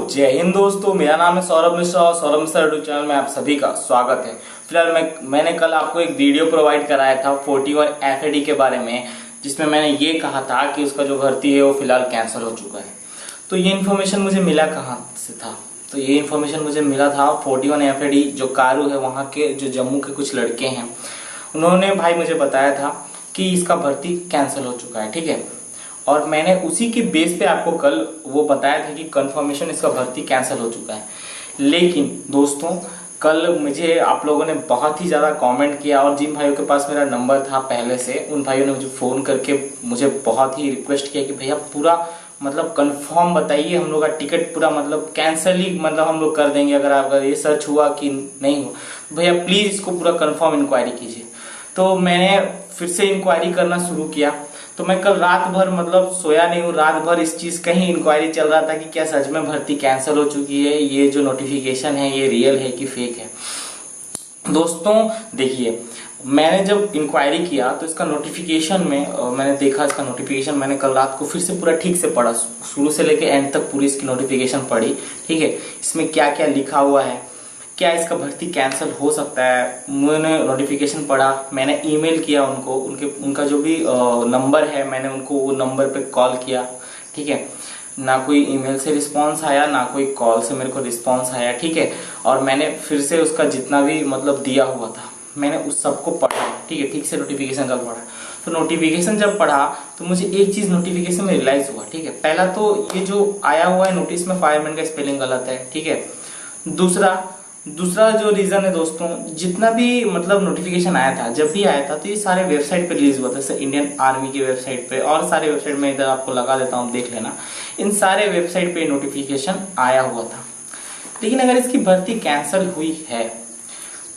जय हिंद दोस्तों, मेरा नाम है सौरभ मिश्रा और सौरभ मिश्रा यूट्यूब चैनल में आप सभी का स्वागत है। फिलहाल मैंने कल आपको एक वीडियो प्रोवाइड कराया था 41 FAD के बारे में, जिसमें मैंने ये कहा था कि उसका जो भर्ती है वो फिलहाल कैंसिल हो चुका है। तो ये इन्फॉर्मेशन मुझे मिला कहाँ से था? तो ये इन्फॉर्मेशन मुझे मिला था 41 FAD जो कारू है, वहाँ के जो जम्मू के कुछ लड़के हैं, उन्होंने भाई मुझे बताया था कि इसका भर्ती कैंसिल हो चुका है। ठीक है, और मैंने उसी के बेस पे आपको कल वो बताया था कि कंफर्मेशन इसका भर्ती कैंसिल हो चुका है। लेकिन दोस्तों, कल मुझे आप लोगों ने बहुत ही ज़्यादा कमेंट किया और जिन भाइयों के पास मेरा नंबर था पहले से, उन भाइयों ने मुझे फ़ोन करके मुझे बहुत ही रिक्वेस्ट किया कि भैया पूरा मतलब कंफर्म बताइए, हम लोग का टिकट पूरा मतलब कैंसिल ही मतलब हम लोग कर देंगे अगर ये सर्च हुआ कि नहीं हुआ। भैया प्लीज़ इसको पूरा कंफर्म इंक्वायरी कीजिए। तो मैंने फिर से इंक्वायरी करना शुरू किया। तो मैं कल रात भर मतलब सोया नहीं हूँ, रात भर इस चीज़ का ही इंक्वायरी चल रहा था कि क्या सच में भर्ती कैंसिल हो चुकी है, ये जो नोटिफिकेशन है ये रियल है कि फेक है। दोस्तों देखिए, मैंने जब इंक्वायरी किया तो इसका नोटिफिकेशन में मैंने देखा, इसका नोटिफिकेशन मैंने कल रात को फिर से पूरा ठीक से पढ़ा, शुरू से लेकर एंड तक पूरी इसकी नोटिफिकेशन पढ़ी। ठीक है, इसमें क्या क्या लिखा हुआ है, क्या इसका भर्ती कैंसिल हो सकता है, मैंने नोटिफिकेशन पढ़ा, मैंने ईमेल किया उनको, उनका जो भी नंबर है मैंने उनको वो नंबर पे कॉल किया। ठीक है, ना कोई ईमेल से रिस्पांस आया, ना कोई कॉल से मेरे को रिस्पांस आया। ठीक है, और मैंने फिर से उसका जितना भी मतलब दिया हुआ था मैंने उस सबको पढ़ा। ठीक है, ठीक से नोटिफिकेशन कल पढ़ा। तो नोटिफिकेशन जब पढ़ा तो मुझे एक चीज नोटिफिकेशन में रियलाइज हुआ। ठीक है, पहला तो ये जो आया हुआ है नोटिस में फायरमैन का स्पेलिंग गलत है। ठीक है, दूसरा जो रीजन है दोस्तों, जितना भी मतलब नोटिफिकेशन आया था, जब भी आया था तो ये सारे वेबसाइट पे रिलीज हुआ था, जैसे इंडियन आर्मी की वेबसाइट पे और सारे वेबसाइट में, इधर आपको लगा देता हूँ देख लेना, इन सारे वेबसाइट पे नोटिफिकेशन आया हुआ था। लेकिन अगर इसकी भर्ती कैंसिल हुई है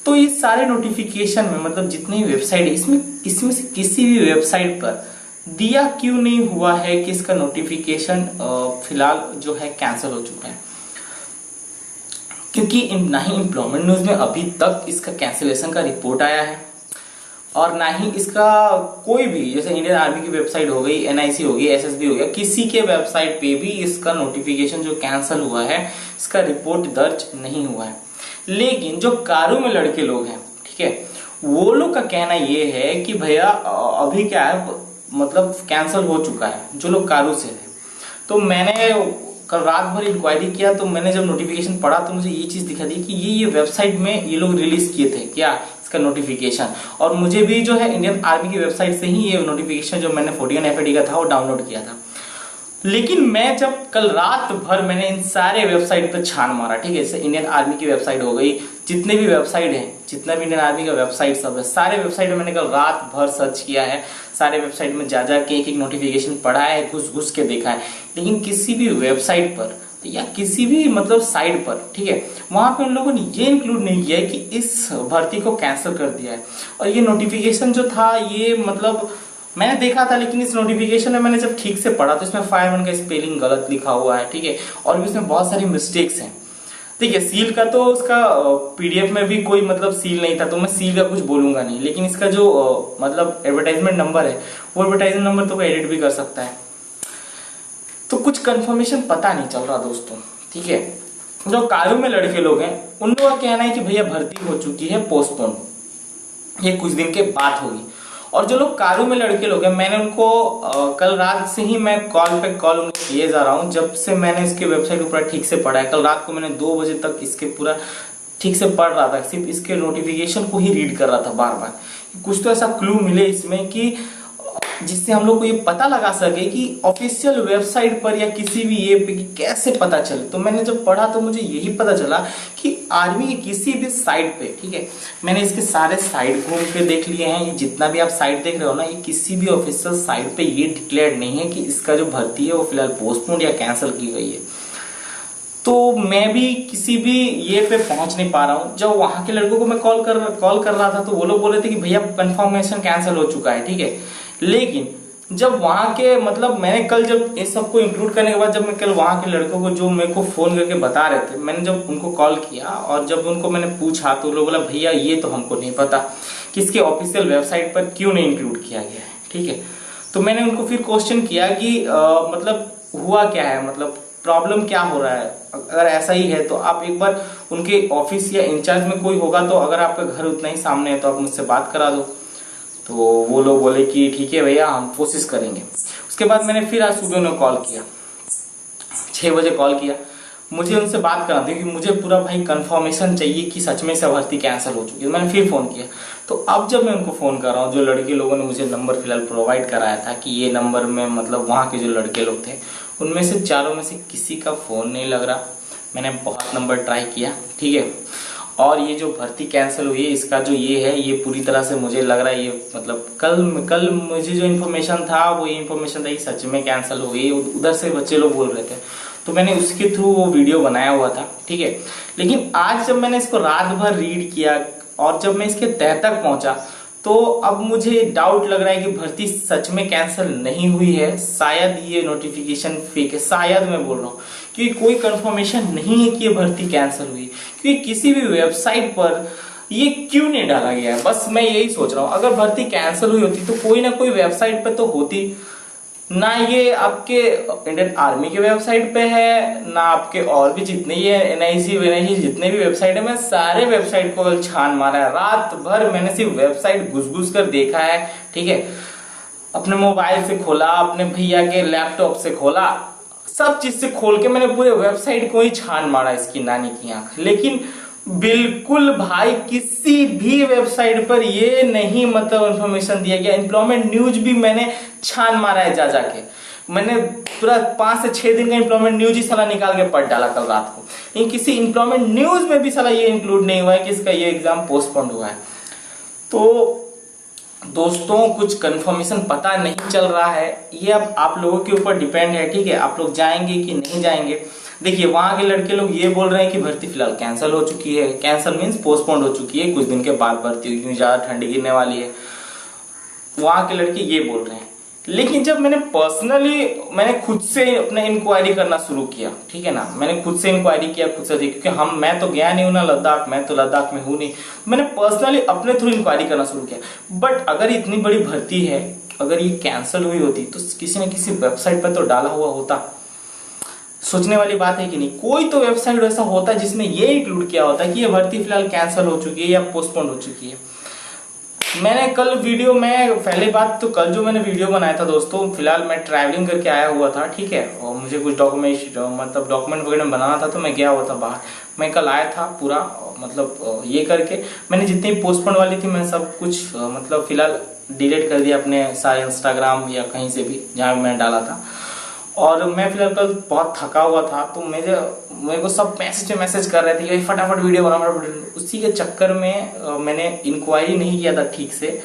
तो ये सारे नोटिफिकेशन में मतलब जितनी वेबसाइट है इसमें से किसी भी वेबसाइट पर दिया क्यों नहीं हुआ है कि इसका नोटिफिकेशन फिलहाल जो है कैंसिल हो चुका है? क्योंकि ना ही एम्प्लॉयमेंट न्यूज में अभी तक इसका कैंसिलेशन का रिपोर्ट आया है और ना ही इसका कोई भी, जैसे इंडियन आर्मी की वेबसाइट हो गई, NIC हो गई, SSB हो गया, किसी के वेबसाइट पे भी इसका नोटिफिकेशन जो कैंसिल हुआ है इसका रिपोर्ट दर्ज नहीं हुआ है। लेकिन जो कारू में लड़के लोग हैं, ठीक है, वो लोग का कहना ये है कि भैया अभी क्या है मतलब कैंसिल हो चुका है, जो लोग कारू से है। तो मैंने कल रात भर इंक्वायरी किया, तो मैंने जब नोटिफिकेशन पढ़ा तो मुझे ये चीज दिखा दी कि ये वेबसाइट में ये लोग रिलीज किए थे क्या इसका नोटिफिकेशन, और मुझे भी जो है इंडियन आर्मी की वेबसाइट से ही ये नोटिफिकेशन जो मैंने 41 FAD का था वो डाउनलोड किया था। लेकिन मैं जब कल रात भर मैंने इन सारे वेबसाइट पर छान मारा, ठीक है, जैसे इंडियन आर्मी की वेबसाइट हो गई, जितने भी वेबसाइट हैं, जितना भी इंडियन आर्मी का वेबसाइट सब है, सारे वेबसाइट में मैंने कल रात भर सर्च किया है, सारे वेबसाइट में जा जा के एक एक नोटिफिकेशन पढ़ा है, घुस घुस के देखा है, लेकिन किसी भी वेबसाइट पर या किसी भी मतलब साइट पर, ठीक है, वहां पे उन लोगों ने ये इंक्लूड नहीं किया है कि इस भर्ती को कैंसिल कर दिया है। और ये नोटिफिकेशन जो था ये मतलब मैंने देखा था, लेकिन इस नोटिफिकेशन में मैंने जब ठीक से पढ़ा तो इसमें फायरमैन का स्पेलिंग गलत लिखा हुआ है। ठीक है, और भी इसमें बहुत सारी मिस्टेक्स हैं। ठीक है, सील का तो उसका PDF में भी कोई मतलब सील नहीं था, तो मैं सील का कुछ बोलूंगा नहीं, लेकिन इसका जो मतलब एडवर्टाइजमेंट नंबर है वो एडवर्टाइजमेंट नंबर तो कोई एडिट भी कर सकता है। तो कुछ कंफर्मेशन पता नहीं चल रहा दोस्तों। ठीक है, जो कारू में लड़के लोग हैं उन लोगों का कहना है कि भैया भर्ती हो चुकी है, पोस्टपोन, ये कुछ दिन के बाद होगी। और जो लोग कारू में लड़के लोग हैं, मैंने उनको कल रात से ही मैं कॉल पे कॉल उनको किए जा रहा हूँ, जब से मैंने इसके वेबसाइट को पूरा ठीक से पढ़ा है। कल रात को मैंने 2 बजे तक इसके पूरा ठीक से पढ़ रहा था, सिर्फ इसके नोटिफिकेशन को ही रीड कर रहा था बार बार, कुछ तो ऐसा क्लू मिले इसमें कि जिससे हम लोग को ये पता लगा सके कि ऑफिशियल वेबसाइट पर या किसी भी ये पे कैसे पता चले। तो मैंने जब पढ़ा तो मुझे यही पता चला कि आर्मी की किसी भी साइट पे, ठीक है, मैंने इसके सारे साइट घूम के देख लिए हैं, ये जितना भी आप साइट देख रहे हो ना, ये किसी भी ऑफिशियल साइट पे ये डिक्लेयर नहीं है कि इसका जो भर्ती है वो फिलहाल पोस्टपोन या कैंसिल की गई है। तो मैं भी किसी भी ये पे पहुंच नहीं पा रहा हूँ। जब वहां के लड़कों को मैं कॉल कर रहा था तो वो लोग बोल रहे थे कि भैया कंफर्मेशन कैंसिल हो चुका है। ठीक है, लेकिन जब वहां के मतलब मैंने कल जब इस सबको इंक्लूड करने के बाद, जब मैं कल वहां के लड़कों को जो मेरे को फोन करके बता रहे थे, मैंने जब उनको कॉल किया और जब उनको मैंने पूछा तो लोग बोला भैया ये तो हमको नहीं पता कि इसके ऑफिशियल वेबसाइट पर क्यों नहीं इंक्लूड किया गया है। ठीक है, तो मैंने उनको फिर क्वेश्चन किया कि मतलब हुआ क्या है, मतलब प्रॉब्लम क्या हो रहा है। अगर ऐसा ही है तो आप एक बार उनके ऑफिस या इंचार्ज में कोई होगा, तो अगर आपका घर उतना ही सामने है तो आप मुझसे बात करा दो। तो वो लोग बोले कि ठीक है भैया, हम कोशिश करेंगे। उसके बाद मैंने फिर आज सुबह उन्हें कॉल किया, 6 बजे कॉल किया, मुझे उनसे बात करा दी कि मुझे पूरा भाई कंफर्मेशन चाहिए कि सच में से भर्ती कैंसिल हो चुकी है। मैंने फिर फोन किया, तो अब जब मैं उनको फोन कर रहा हूँ, जो लड़के लोगों ने मुझे नंबर फिलहाल प्रोवाइड कराया था कि ये नंबर में मतलब वहाँ के जो लड़के लोग थे, उनमें से चारों में से किसी का फोन नहीं लग रहा। मैंने बहुत नंबर ट्राई किया, ठीक है। और ये जो भर्ती कैंसिल हुई है, इसका जो ये है, ये पूरी तरह से मुझे लग रहा है ये मतलब कल मुझे जो इन्फॉर्मेशन था वो ये इन्फॉर्मेशन था कि सच में कैंसिल हो गई। उधर से बच्चे लोग बोल रहे थे, तो मैंने उसके थ्रू वो वीडियो बनाया हुआ था, ठीक है। लेकिन आज जब मैंने इसको रात भर रीड किया और जब मैं इसके तह तक पहुंचा, तो अब मुझे डाउट लग रहा है कि भर्ती सच में कैंसिल नहीं हुई है। शायद ये नोटिफिकेशन फेक है, शायद मैं बोल रहा हूँ, क्योंकि कोई कंफर्मेशन नहीं है कि ये भर्ती कैंसिल हुई। क्योंकि किसी भी वेबसाइट पर ये क्यों नहीं डाला गया है, बस मैं यही सोच रहा हूँ। अगर भर्ती कैंसिल हुई होती तो कोई ना कोई वेबसाइट पर तो होती ना। ये आपके इंडियन आर्मी के वेबसाइट पे है ना, आपके और भी जितने ही एनआईसी जितने भी वेबसाइट है, मैं सारे वेबसाइट को छान मारा है। रात भर मैंने सिर्फ वेबसाइट घुस कर देखा है, ठीक है। अपने मोबाइल से खोला, अपने भैया के लैपटॉप से खोला, सब चीज से खोल के मैंने पूरे वेबसाइट को ही छान मारा, इसकी नानी की आंख। लेकिन बिल्कुल भाई किसी भी वेबसाइट पर ये नहीं मतलब इंफॉर्मेशन दिया गया। एम्प्लॉयमेंट न्यूज भी मैंने छान मारा है, जा जाके मैंने पूरा 5 से 6 दिन का एम्प्लॉयमेंट न्यूज ही साला निकाल के पढ़ डाला कल रात को। लेकिन किसी एम्प्लॉयमेंट न्यूज में भी साला ये इंक्लूड नहीं हुआ है कि इसका ये एग्जाम पोस्टपोन्ड हुआ है। तो दोस्तों कुछ कंफर्मेशन पता नहीं चल रहा है, ये अब आप लोगों के ऊपर डिपेंड है, ठीक है। आप लोग जाएंगे कि नहीं जाएंगे। देखिए वहां के लड़के लोग ये बोल रहे हैं कि भर्ती फिलहाल कैंसिल हो चुकी है। कैंसिल मीन्स पोस्टपोन्ड हो चुकी है, कुछ दिन के बाद भर्ती हुई, क्योंकि ज्यादा ठंडी गिरने वाली है। वहां के लड़के ये बोल रहे हैं। लेकिन जब मैंने खुद से अपने इंक्वायरी करना शुरू किया, ठीक है ना, मैंने खुद से इंक्वायरी किया, खुद से, क्योंकि मैं तो गया नहीं हूं ना लद्दाख, मैं तो लद्दाख में हूं नहीं। मैंने पर्सनली अपने थ्रू इंक्वायरी करना शुरू किया। बट अगर इतनी बड़ी भर्ती है, अगर ये कैंसिल हुई होती तो किसी न किसी वेबसाइट पर तो डाला हुआ होता। सोचने वाली बात है कि नहीं, कोई तो वेबसाइट ऐसा होता जिसमें ये इंक्लूड किया होता कि ये भर्ती फिलहाल कैंसिल हो चुकी है या पोस्टपोन्ड हो चुकी है। मैंने कल वीडियो में, पहली बात तो कल जो मैंने वीडियो बनाया था दोस्तों, फिलहाल मैं ट्रैवलिंग करके आया हुआ था, ठीक है। और मुझे कुछ डॉक्यूमेंट वगैरह बनाना था, तो मैं गया हुआ था बाहर। मैं कल आया था पूरा मतलब ये करके, मैंने जितनी पोस्टपोन्ड वाली थी मैं सब कुछ मतलब फिलहाल डिलीट कर दिया अपने सारे इंस्टाग्राम या कहीं से भी जहाँ मैंने डाला था। और मैं फिलहाल कल बहुत थका हुआ था, तो मेरे को सब मैसेज कर रहे थे कि फटाफट वीडियो बना, फटाफट। उसी के चक्कर में मैंने इंक्वायरी नहीं किया था ठीक से,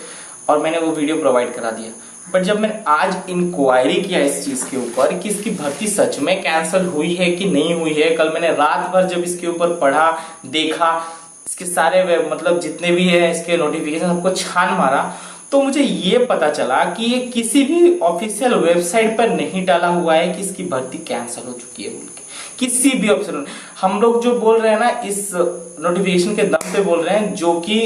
और मैंने वो वीडियो प्रोवाइड करा दिया। बट जब मैंने आज इंक्वायरी किया इस चीज के ऊपर कि इसकी भर्ती सच में कैंसिल हुई है कि नहीं हुई है, कल मैंने रात भर जब इसके ऊपर पढ़ा, देखा, इसके सारे मतलब जितने भी है इसके नोटिफिकेशन सबको छान मारा, तो मुझे ये पता चला कि ये किसी भी ऑफिशियल वेबसाइट पर नहीं डाला हुआ है कि इसकी भर्ती कैंसिल हो चुकी है बोल के। किसी भी ऑप्शन, हम लोग जो बोल रहे हैं ना इस नोटिफिकेशन के दम पे बोल रहे हैं, जो कि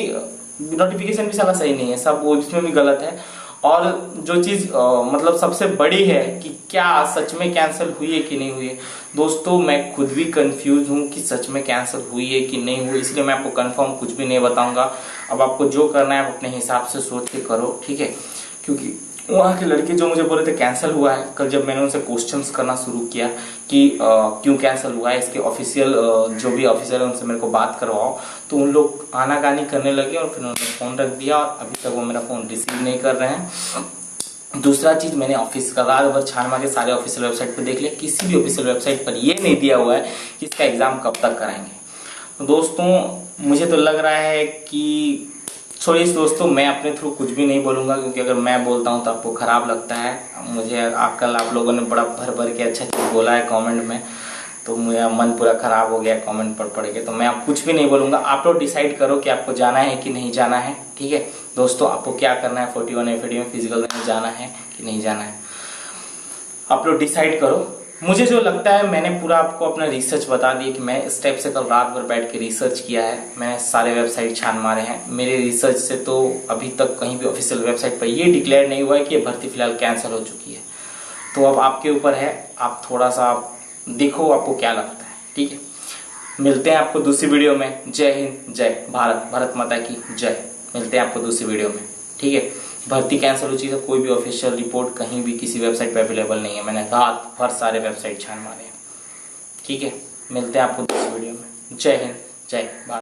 नोटिफिकेशन भी साला सही नहीं है, सब वो इसमें भी गलत है। और जो चीज मतलब सबसे बड़ी है कि क्या सच में कैंसिल हुई है कि नहीं हुई है। दोस्तों मैं खुद भी कंफ्यूज हूं कि सच में कैंसिल हुई है कि नहीं हुई, इसलिए मैं आपको कंफर्म कुछ भी नहीं बताऊंगा। अब आपको जो करना है आप अपने हिसाब से सोच के करो, ठीक है। क्योंकि वहाँ के लड़के जो मुझे बोल रहे थे कैंसिल हुआ है, कल जब मैंने उनसे क्वेश्चंस करना शुरू किया कि क्यों कैंसिल हुआ है, इसके ऑफिशियल जो भी ऑफिसर है उनसे मेरे को बात करवाओ, तो उन लोग आनाकानी करने लगे और फिर उन्होंने फोन रख दिया और अभी तक वो मेरा फोन रिसीव नहीं कर रहे हैं। दूसरा चीज, मैंने ऑफिस का रात भर छान मार के सारे ऑफिशियल वेबसाइट पर देख लिया, किसी भी ऑफिशियल वेबसाइट पर ये नहीं दिया हुआ है कि इसका एग्जाम कब तक कराएंगे। तो दोस्तों मुझे तो लग रहा है कि छोड़िए दोस्तों, मैं अपने थ्रू कुछ भी नहीं बोलूंगा, क्योंकि अगर मैं बोलता हूं तो आपको खराब लगता है। मुझे कल आप लोगों ने बड़ा भर के अच्छा चीज बोला है कमेंट में, तो मेरा मन पूरा खराब हो गया कमेंट पढ़ के। तो मैं आप कुछ भी नहीं बोलूंगा, आप लोग डिसाइड करो कि आपको जाना है कि नहीं जाना है, ठीक है दोस्तों। आपको क्या करना है, 41 FAD में फिजिकल में जाना है कि नहीं जाना है, आप लोग डिसाइड करो। मुझे जो लगता है, मैंने पूरा आपको अपना रिसर्च बता दिया कि मैं इस टाइप से कल रात भर बैठ के रिसर्च किया है, मैंने सारे वेबसाइट छान मारे हैं। मेरे रिसर्च से तो अभी तक कहीं भी ऑफिशियल वेबसाइट पर ये डिक्लेयर नहीं हुआ है कि ये भर्ती फिलहाल कैंसिल हो चुकी है। तो अब आपके ऊपर है, आप थोड़ा सा देखो आपको क्या लगता है। ठीक है, मिलते हैं आपको दूसरी वीडियो में। जय हिंद, जय भारत, भारत माता की जय। मिलते हैं आपको दूसरी वीडियो में। ठीक है, भर्ती कैंसिल हो चुकी है, कोई भी ऑफिशियल रिपोर्ट कहीं भी किसी वेबसाइट पे अवेलेबल नहीं है। मैंने रात भर सारे वेबसाइट छान मारे हैं। ठीक है, मिलते हैं आपको दूसरी वीडियो में। जय हिंद, जय भारत।